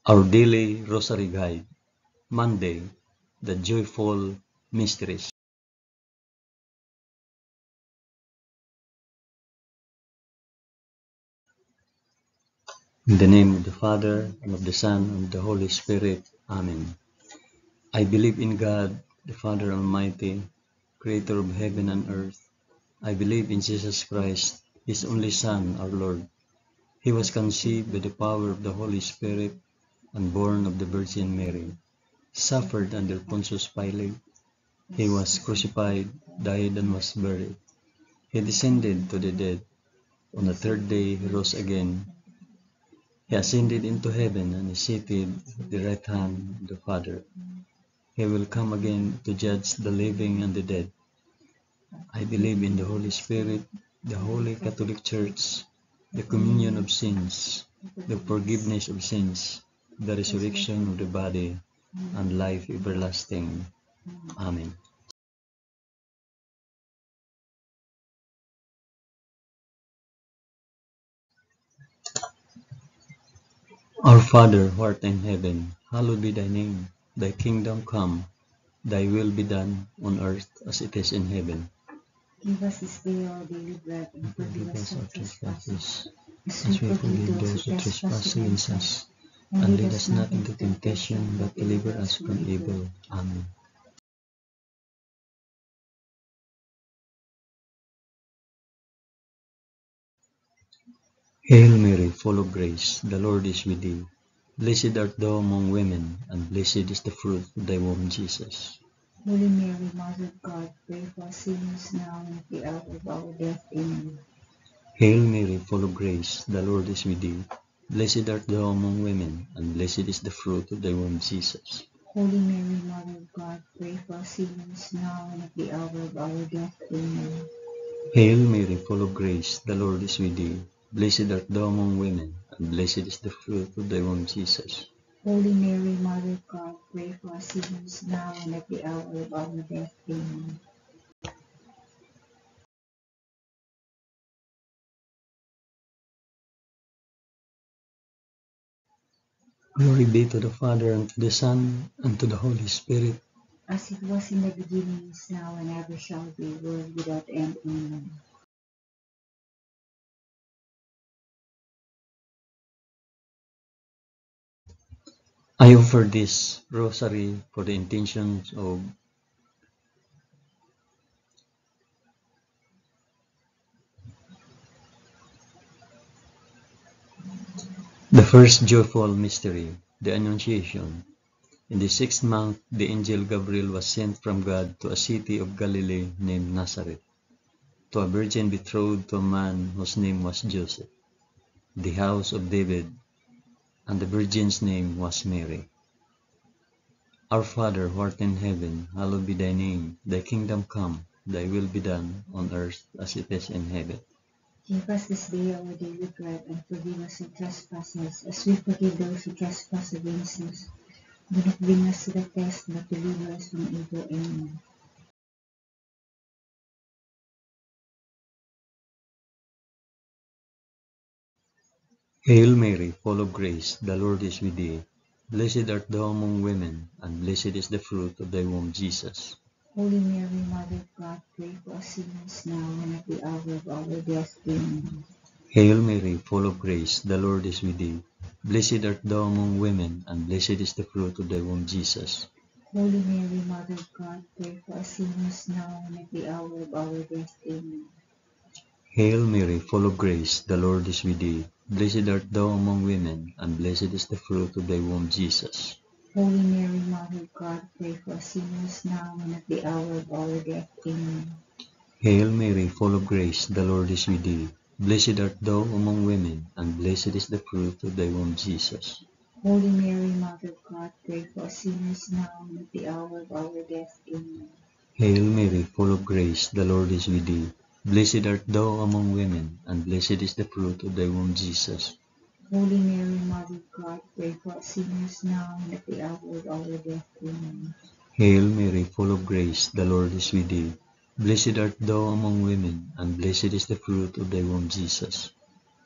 Our daily Rosary Guide, Monday, the Joyful Mysteries. In the name of the Father, and of the Son, and of the Holy Spirit. Amen. I believe in God, the Father Almighty, Creator of heaven and earth. I believe in Jesus Christ, His only Son, our Lord. He was conceived by the power of the Holy Spirit and born of the Virgin Mary. Suffered under Pontius Pilate. He was crucified, died, and was buried. He descended to the dead. On the third day he rose again. He ascended into heaven and is seated at the right hand of the Father. He will come again to judge the living and the dead. I believe in the Holy Spirit, the Holy Catholic Church, the communion of sins, the forgiveness of sins, the resurrection of the body, and life everlasting. Amen. Our Father, who art in heaven, hallowed be thy name. Thy kingdom come, thy will be done on earth as it is in heaven. Give us this day our daily bread, and forgive us our trespasses, as we forgive those who trespass against us. And lead us not into temptation, but deliver us from evil. Amen. Hail Mary, full of grace, the Lord is with thee. Blessed art thou among women, and blessed is the fruit of thy womb, Jesus. Holy Mary, Mother of God, pray for us sinners now and at the hour of our death. Amen. Hail Mary, full of grace, the Lord is with thee. Blessed art thou among women, and blessed is the fruit of thy womb, Jesus. Holy Mary, Mother of God, pray for us sinners now and at the hour of our death. Amen. Hail Mary, full of grace, the Lord is with thee. Blessed art thou among women, and blessed is the fruit of thy womb, Jesus. Holy Mary, Mother of God, pray for us sinners now and at the hour of our death. Amen. Glory be to the Father, and to the Son, and to the Holy Spirit. As it was in the beginning, is now, and ever shall be, world without end. Amen. I offer this rosary for the intentions of the first joyful mystery, the Annunciation. In the 6th month, the angel Gabriel was sent from God to a city of Galilee named Nazareth, to a virgin betrothed to a man whose name was Joseph, the house of David, and the virgin's name was Mary. Our Father, who art in heaven, hallowed be thy name. Thy kingdom come, thy will be done, on earth as it is in heaven. Give us this day our daily bread, and forgive us our trespasses, as we forgive those who trespass against us. Do not bring us to the test, but deliver us from evil. Amen. Hail Mary, full of grace, the Lord is with thee. Blessed art thou among women, and blessed is the fruit of thy womb, Jesus. Holy Mary, Mother of God, pray for us sinners now and at the hour of our death. Amen. Hail Mary, full of grace, the Lord is with thee. Blessed art thou among women, and blessed is the fruit of thy womb, Jesus. Holy Mary, Mother of God, pray for us sinners now and at the hour of our death. Amen. Hail Mary, full of grace, the Lord is with thee. Blessed art thou among women, and blessed is the fruit of thy womb, Jesus. Holy Mary, Mother of God, pray for us sinners now and at the hour of our death. Amen. Hail Mary, full of grace, the Lord is with thee. Blessed art thou among women, and blessed is the fruit of thy womb, Jesus. Holy Mary, Mother of God, pray for us sinners now and at the hour of our death. Amen. Hail Mary, full of grace, the Lord is with thee. Blessed art thou among women, and blessed is the fruit of thy womb, Jesus. Holy Mary, Mother of God, pray for us sinners now and at the hour of our death. Amen. Hail Mary, full of grace, the Lord is with thee. Blessed art thou among women, and blessed is the fruit of thy womb, Jesus.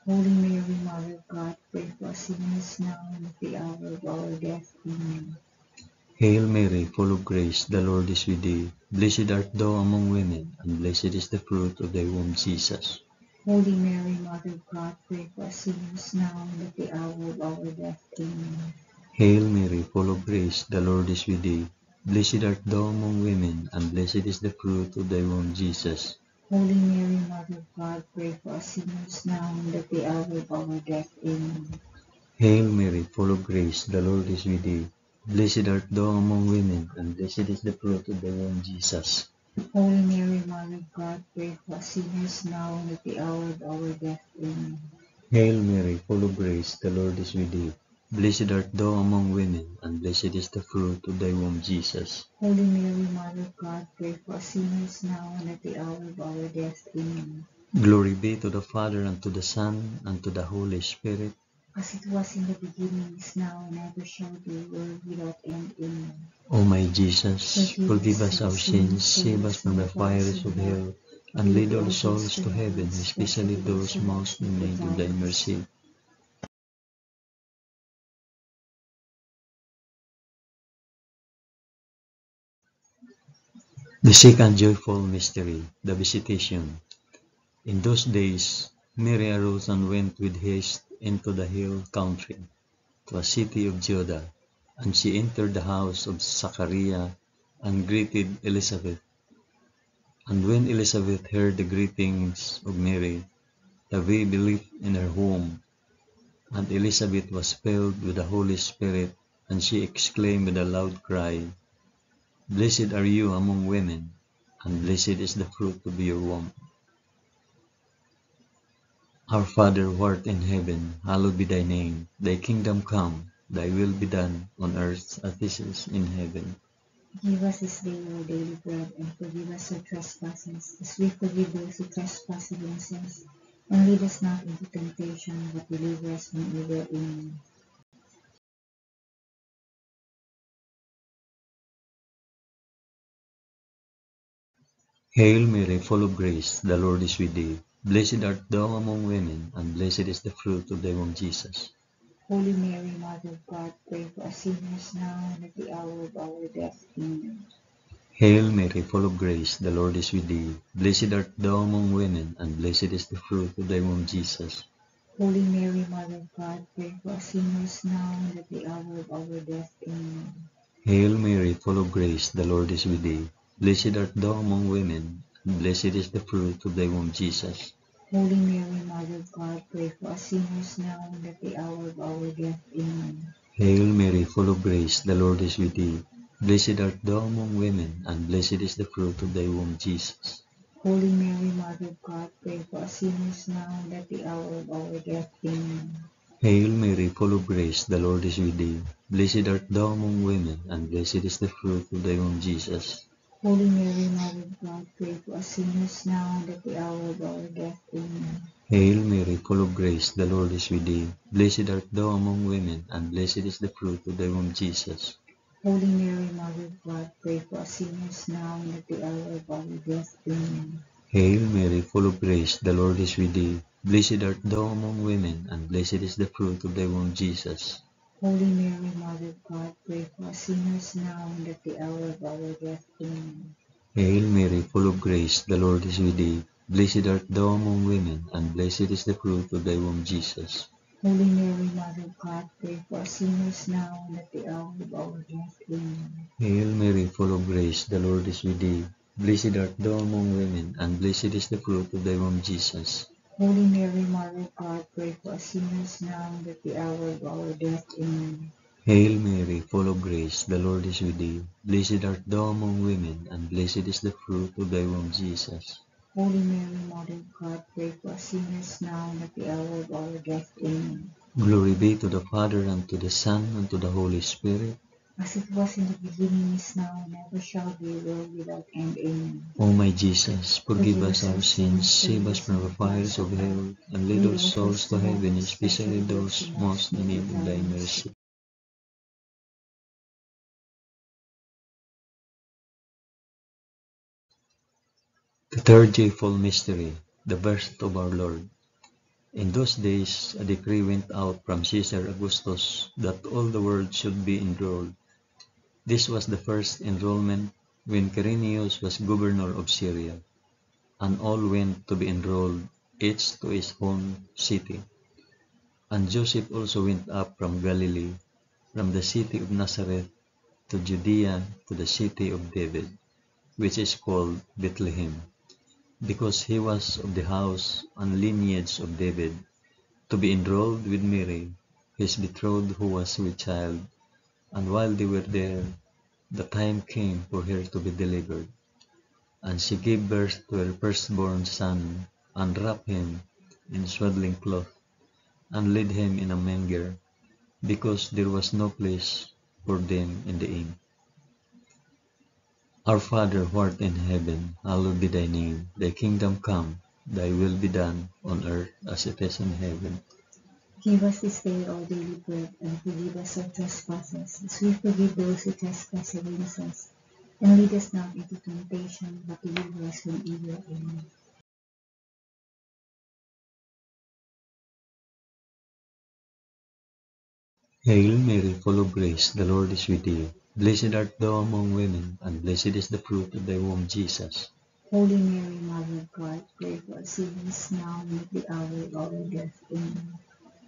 Holy Mary, Mother of God, pray for us sinners now and at the hour of our death. Amen. Hail Mary, full of grace, the Lord is with thee. Blessed art thou among women, and blessed is the fruit of thy womb, Jesus. Holy Mary, Mother of God, pray for us sinners now and at the hour of our death. Amen. Hail Mary, full of grace, the Lord is with thee. Blessed art thou among women, and blessed is the fruit of thy womb, Jesus. Holy Mary, Mother of God, pray for us sinners now and at the hour of our death. Amen. Hail Mary, full of grace, the Lord is with thee. Blessed art thou among women, and blessed is the fruit of thy womb, Jesus. Holy Mary, Mother of God, pray for us sinners now and at the hour of our death. Amen. Hail Mary, full of grace, the Lord is with thee. Blessed art thou among women, and blessed is the fruit of thy womb, Jesus. Holy Mary, Mother of God, pray for us sinners now and at the hour of our death. Amen. Glory be to the Father, and to the Son, and to the Holy Spirit. As it was in the beginning, is now, and ever shall be, world without end. Amen. O my Jesus, forgive us our sins, save us from the fires of hell, and lead all souls to heaven, especially those most in need of thy mercy. The second joyful mystery, the Visitation. In those days, Mary arose and went with haste into the hill country, to a city of Judah, and she entered the house of Zachariah and greeted Elizabeth. And when Elizabeth heard the greetings of Mary, the baby leaped in her womb, and Elizabeth was filled with the Holy Spirit, and she exclaimed with a loud cry, Blessed are you among women, and blessed is the fruit of your womb. Our Father who art in heaven, hallowed be thy name. Thy kingdom come, thy will be done, on earth as it is in heaven. Give us this day our daily bread, and forgive us our trespasses, as we forgive those who trespass against us. And lead us not into temptation, but deliver us from evil. Amen. Hail Mary, full of grace, the Lord is with thee. Blessed art thou among women, and blessed is the fruit of thy womb, Jesus. Holy Mary, Mother of God, pray for us sinners now and at the hour of our death. Amen. Hail Mary, full of grace, the Lord is with thee. Blessed art thou among women, and blessed is the fruit of thy womb, Jesus. Holy Mary, Mother of God, pray for us sinners now and at the hour of our death. Amen. Hail Mary, full of grace, the Lord is with thee. Blessed art thou among women, and blessed is the fruit of thy womb, Jesus. Holy Mary, Mother of God, pray for us sinners now and at the hour of our death. Amen. Hail Mary, full of grace, the Lord is with thee. Blessed art thou among women, and blessed is the fruit of thy womb, Jesus. Holy Mary, Mother of God, pray for us sinners now and at the hour of our death. Amen. Hail Mary, full of grace, the Lord is with thee. Blessed art thou among women, and blessed is the fruit of thy womb, Jesus. Holy Mary, Mother of God, pray for us sinners now and at the hour of our death. Amen. Hail Mary, full of grace, the Lord is with thee. Blessed art thou among women, and blessed is the fruit of thy womb, Jesus. Holy Mary, Mother of God, pray for us sinners now and at the hour of our death. Amen. Hail Mary, full of grace, the Lord is with thee. Blessed art thou among women, and blessed is the fruit of thy womb, Jesus. Holy Mary, Mother of God, pray for us sinners now and at the hour of our death. Amen. Hail Mary, full of grace, the Lord is with thee. Blessed art thou among women, and blessed is the fruit of thy womb, Jesus. Holy Mary, Mother of God, pray for us sinners now and at the hour of our death. Amen. Hail Mary, full of grace, the Lord is with thee. Blessed art thou among women, and blessed is the fruit of thy womb, Jesus. Holy Mary, Mother of God, pray for us sinners now and at the hour of our death. Amen. Hail Mary, full of grace, the Lord is with thee. Blessed art thou among women, and blessed is the fruit of thy womb, Jesus. Holy Mary, Mother of God, pray for us sinners now and at the hour of our death. Amen. Glory be to the Father, and to the Son, and to the Holy Spirit. As it was in the beginning, is now, and ever shall be, world without end. Amen. O my Jesus, forgive us our sins, save us from the fires of hell, and lead all souls to heaven, especially those most in need of thy mercy. The third joyful mystery, the birth of our Lord. In those days, a decree went out from Caesar Augustus that all the world should be enrolled. This was the first enrollment when Quirinius was governor of Syria, and all went to be enrolled, each to his own city. And Joseph also went up from Galilee, from the city of Nazareth to Judea, to the city of David, which is called Bethlehem, because he was of the house and lineage of David, to be enrolled with Mary, his betrothed, who was with child. And while they were there, the time came for her to be delivered. And she gave birth to her firstborn son, and wrapped him in swaddling cloth, and laid him in a manger, because there was no place for them in the inn. Our Father, who art in heaven, hallowed be thy name. Thy kingdom come, thy will be done, on earth as it is in heaven. Give us this day our daily bread, and forgive us our trespasses, as we forgive those who trespass against us. And lead us not into temptation, but deliver us from evil. Amen. Hail Mary, full of grace, the Lord is with thee. Blessed art thou among women, and blessed is the fruit of thy womb, Jesus. Holy Mary, Mother of God, pray for us sinners now and at the hour of our death. Amen.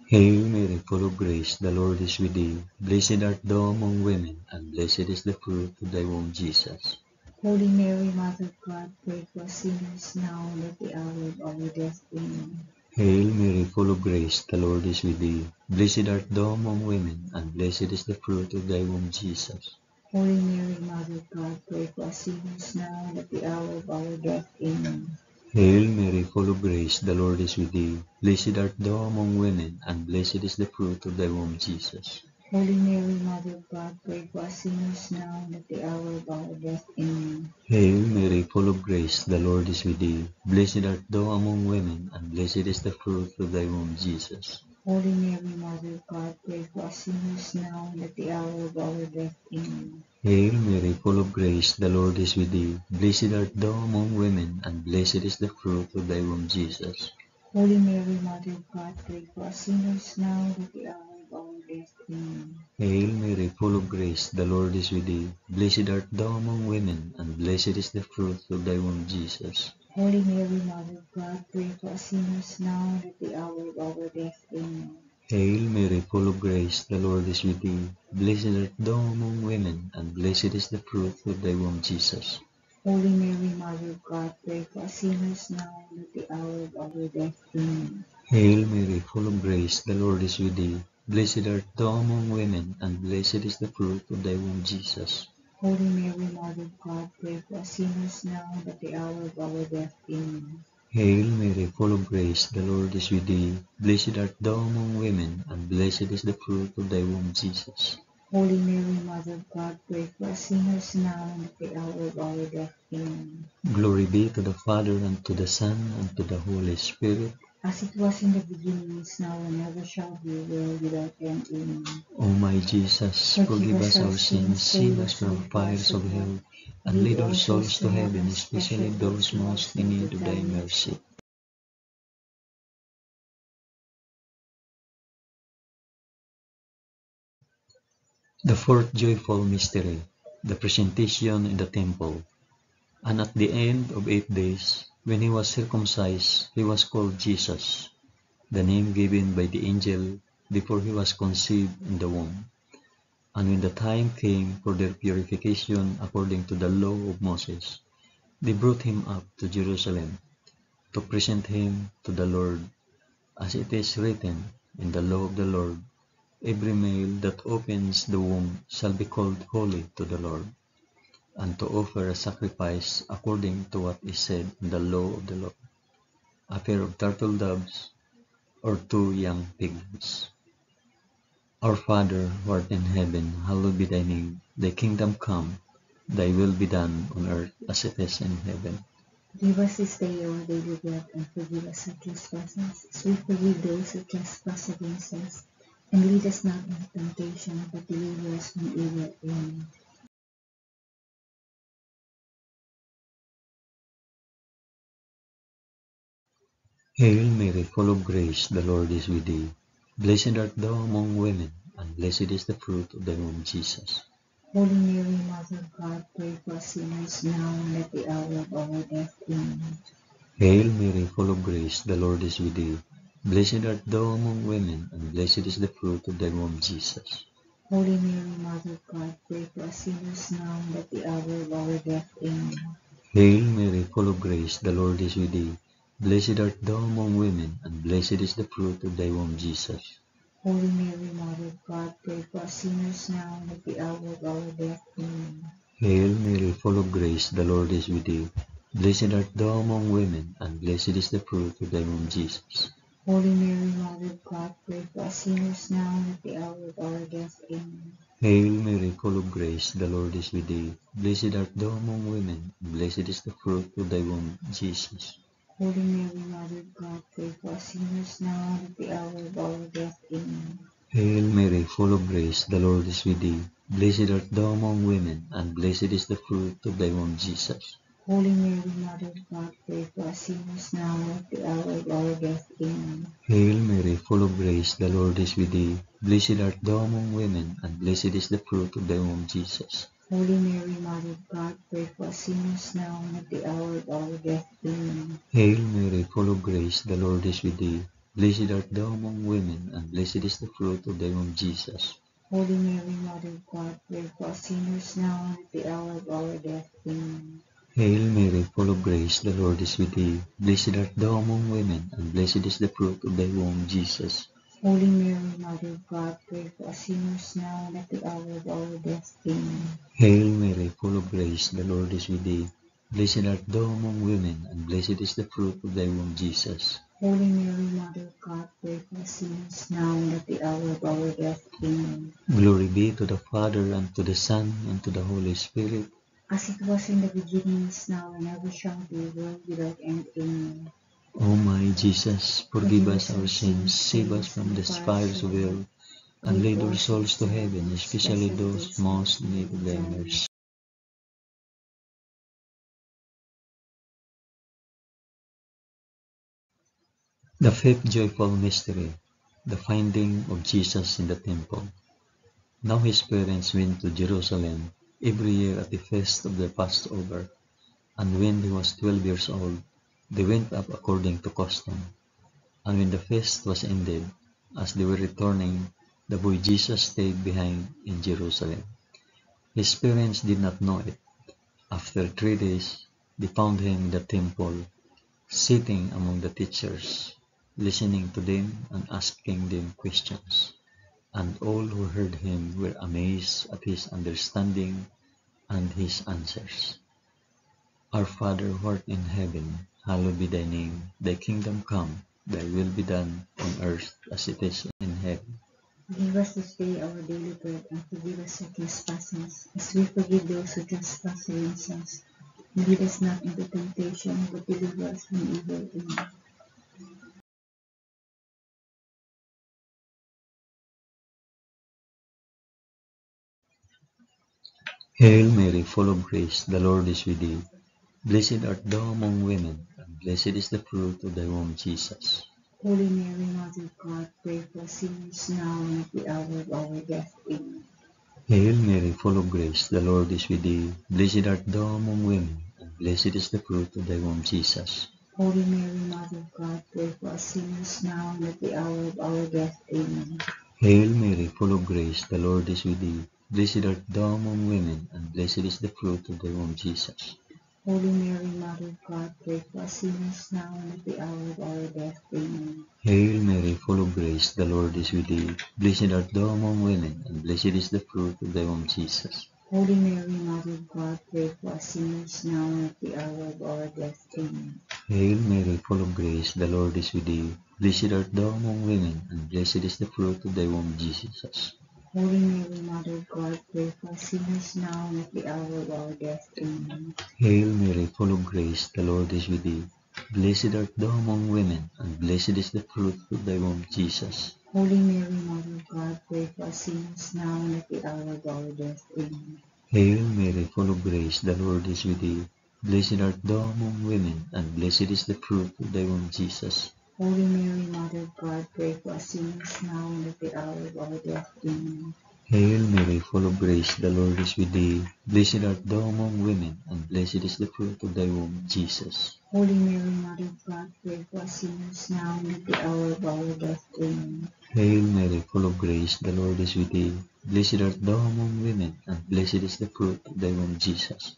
Hail Mary, full of grace, the Lord is with thee. Blessed art thou among women, and blessed is the fruit of thy womb, Jesus. Holy Mary, Mother of God, pray for us sinners now and at the hour of our death. Amen. Hail Mary, full of grace, the Lord is with thee. Blessed art thou among women, and blessed is the fruit of thy womb, Jesus. Holy Mary, Mother of God, pray for us sinners now and at the hour of our death. Amen. Hail Mary, full of grace, the Lord is with thee. Blessed art thou among women, and blessed is the fruit of thy womb, Jesus. Holy Mary, Mother of God, pray for us sinners now and at the hour of our death. Amen. Hail Mary, full of grace, the Lord is with thee. Blessed art thou among women, and blessed is the fruit of thy womb, Jesus. Holy Mary, Mother of God, pray for us sinners now and at the hour of our death. Amen. Hail Mary, full of grace, the Lord is with thee. Blessed art thou among women, and blessed is the fruit of thy womb, Jesus. Holy Mary, Mother of God, pray for us sinners now and at the hour of our death. Amen. Hail Mary, full of grace, the Lord is with thee. Blessed art thou among women, and blessed is the fruit of thy womb, Jesus. Holy Mary, Mother of God, pray for us sinners now and at the hour of our death. Amen. Hail Mary, full of grace, the Lord is with thee. Blessed art thou among women, and blessed is the fruit of thy womb, Jesus. Holy Mary, Mother of God, pray for us sinners now and at the hour of our death. Amen. Hail Mary, full of grace, the Lord is with thee. Blessed art thou among women, and blessed is the fruit of thy womb, Jesus. Holy Mary, Mother of God, pray for us sinners now and at the hour of our death. Amen. Hail Mary, full of grace, the Lord is with thee. Blessed art thou among women, and blessed is the fruit of thy womb, Jesus. Holy Mary, Mother of God, pray for us sinners now and at the hour of our death. Amen. Glory be to the Father, and to the Son, and to the Holy Spirit. As it was in the beginning, is now, and ever shall be, world without end. Amen. O my Jesus, forgive us our sins, save us from fires of hell, and lead all souls to heaven, especially those most in need of thy mercy. The fourth joyful mystery, the presentation in the temple. And at the end of 8 days, when he was circumcised, he was called Jesus, the name given by the angel before he was conceived in the womb. And when the time came for their purification according to the law of Moses, they brought him up to Jerusalem to present him to the Lord, as it is written in the law of the Lord, every male that opens the womb shall be called holy to the Lord, and to offer a sacrifice according to what is said in the law of the Lord, a pair of turtle doves or 2 young piglets. Our Father, who art in heaven, hallowed be thy name. Thy kingdom come, thy will be done on earth as it is in heaven. Give us this day our daily bread, and forgive us our trespasses, as we forgive those who trespass against us. And lead us not into temptation, but deliver us from evil. Amen. Hail Mary, full of grace, the Lord is with thee. Blessed art thou among women, and blessed is the fruit of thy womb, Jesus. Holy Mary, Mother of God, pray for us sinners now and at the hour of our death. Amen. Hail Mary, full of grace, the Lord is with thee. Blessed art thou among women, and blessed is the fruit of thy womb, Jesus. Holy Mary, Mother of God, pray for us sinners now and at the hour of our death. Amen. Hail Mary, full of grace, the Lord is with thee. Blessed art thou among women, and blessed is the fruit of thy womb, Jesus. Holy Mary, Mother of God, pray for us sinners now and at the hour of our death. Amen. Hail Mary, full of grace, the Lord is with thee. Blessed art thou among women, and blessed is the fruit of thy womb, Jesus. Holy Mary, Mother of God, pray for us sinners now and at the hour of our death. Amen. Hail Mary, full of grace, the Lord is with thee. Blessed art thou among women, and blessed is the fruit of thy womb, Jesus. Holy Mary, Mother of God, pray for us sinners now and at the hour of our death. Amen. Hail Mary, full of grace, the Lord is with thee. Blessed art thou among women, and blessed is the fruit of thy womb, Jesus. Holy Mary, Mother of God, pray for us sinners now and at the hour of our death. Amen. Hail Mary, full of grace, the Lord is with thee. Blessed art thou among women, and blessed is the fruit of thy womb, Jesus. Holy Mary, Mother of God, pray for us sinners now and at the hour of our death. Amen. Hail Mary, full of grace, the Lord is with thee. Blessed art thou among women, and blessed is the fruit of thy womb, Jesus. Holy Mary, Mother of God, pray for us sinners now and at the hour of our death. Amen. Hail Mary, full of grace, the Lord is with thee. Blessed art thou among women, and blessed is the fruit of thy womb, Jesus. Holy Mary, Mother of God, pray for us sinners now and at the hour of our death. Amen. Hail Mary, full of grace, the Lord is with thee. Blessed art thou among women, and blessed is the fruit of thy womb, Jesus. Holy Mary, Mother of God, pray for us sinners now and at the hour of our death. Amen. Glory be to the Father, and to the Son, and to the Holy Spirit. As it was in the beginning, is now, and ever shall be, world without end. Amen. O my Jesus, forgive us our sins, save us from the fires of hell, and lead our souls to heaven, especially those most in need of thy mercy. The fifth joyful mystery, the finding of Jesus in the temple. Now his parents went to Jerusalem every year at the feast of the Passover, and when he was 12 years old, they went up according to custom. And when the feast was ended, as they were returning, the boy Jesus stayed behind in Jerusalem. His parents did not know it. After 3 days, they found him in the temple, sitting among the teachers, listening to them and asking them questions. And all who heard him were amazed at his understanding and his answers. Our Father who art in heaven, hallowed be thy name. Thy kingdom come, thy will be done on earth as it is in heaven. Give us this day our daily bread, and forgive us our trespasses, as we forgive those who trespass against us. And lead us not into temptation, but deliver us from evil. Amen. Hail Mary, full of grace, the Lord is with thee. Blessed art thou among women, and blessed is the fruit of thy womb, Jesus. Holy Mary, Mother of God, pray for us sinners now and at the hour of our death. Amen. Hail Mary, full of grace, the Lord is with thee. Blessed art thou among women, and blessed is the fruit of thy womb, Jesus. Holy Mary, Mother of God, pray for us sinners now and at the hour of our death. Amen. Hail Mary, full of grace, the Lord is with thee. Blessed art thou among women, and blessed is the fruit of thy womb, Jesus. Holy Mary, Mother of God, pray for us sinners now and at the hour of our death. Amen. Hail Mary, full of grace, the Lord is with thee. Blessed art thou among women, and blessed is the fruit of thy womb, Jesus. Holy Mary, Mother of God, pray for us sinners now and at the hour of our death. Amen. Hail Mary, full of grace, the Lord is with thee. Blessed art thou among women, and blessed is the fruit of thy womb, Jesus. Holy Mary, Mother of God, pray for us sinners now and at the hour of our death. Amen. Hail Mary, full of grace, the Lord is with thee. Blessed art thou among women, and blessed is the fruit of thy womb, Jesus. Holy Mary, Mother of God, pray for us sinners now and at the hour of our death. Amen. Hail Mary, full of grace, the Lord is with thee. Blessed art thou among women, and blessed is the fruit of thy womb, Jesus. Holy Mary, Mother of God, pray for us sinners now and at the hour of our death. Amen. Hail Mary, full of grace, the Lord is with thee. Blessed art thou among women, and blessed is the fruit of thy womb, Jesus. Holy Mary, Mother of God, pray for us sinners now and at the hour of our death. Amen. Hail Mary, full of grace, the Lord is with thee. Blessed art thou among women, and blessed is the fruit of thy womb, Jesus.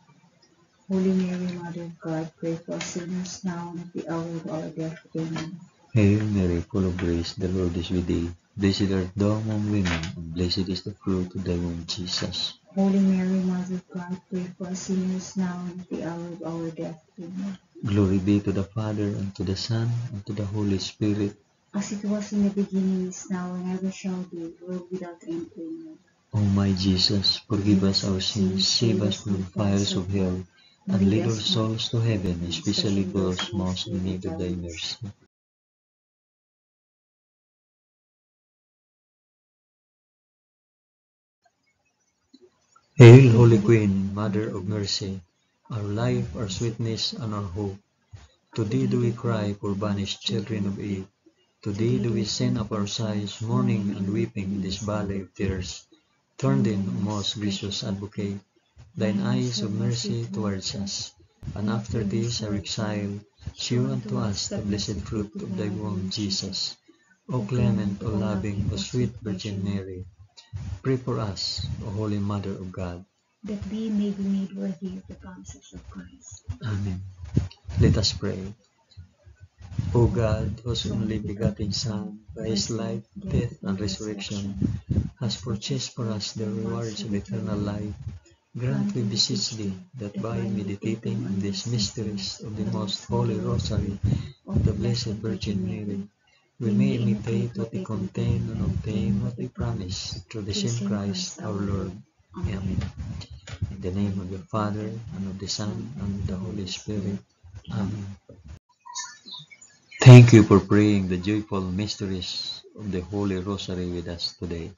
Holy Mary, Mother of God, pray for us sinners now and at the hour of our death. Amen. Hail Mary, full of grace, the Lord is with thee. Blessed art thou among women, and blessed is the fruit of thy womb, Jesus. Holy Mary, Mother of God, pray for us sinners now and at the hour of our death. Amen. Glory be to the Father, and to the Son, and to the Holy Spirit. As it was in the beginning, is now, and ever shall be, world without end. Amen. O my Jesus, forgive us our sins, save us from the fires of hell, and lead our souls to heaven, especially those most in need of thy mercy. Hail, Holy Queen, Mother of Mercy, our life, our sweetness, and our hope. To thee do we cry, poor banished children of Eve. To thee do we send up our sighs, mourning and weeping in this valley of tears. Turn then, O most gracious Advocate, thine eyes of mercy towards us, and after this our exile, shew unto us the blessed fruit of thy womb, Jesus. O clement, O loving, O sweet Virgin Mary, pray for us, O Holy Mother of God, that we may be made worthy of the promises of Christ. Amen. Let us pray. O God, whose only begotten Son, by his life, death, and resurrection, has purchased for us the rewards of eternal life, grant, we beseech thee, that by meditating on these mysteries of the most holy Rosary of the Blessed Virgin Mary, we may imitate what they contain and obtain what they promise, through the same Christ our Lord. Amen. In the name of the Father, and of the Son, and of the Holy Spirit. Amen. Thank you for praying the joyful mysteries of the Holy Rosary with us today.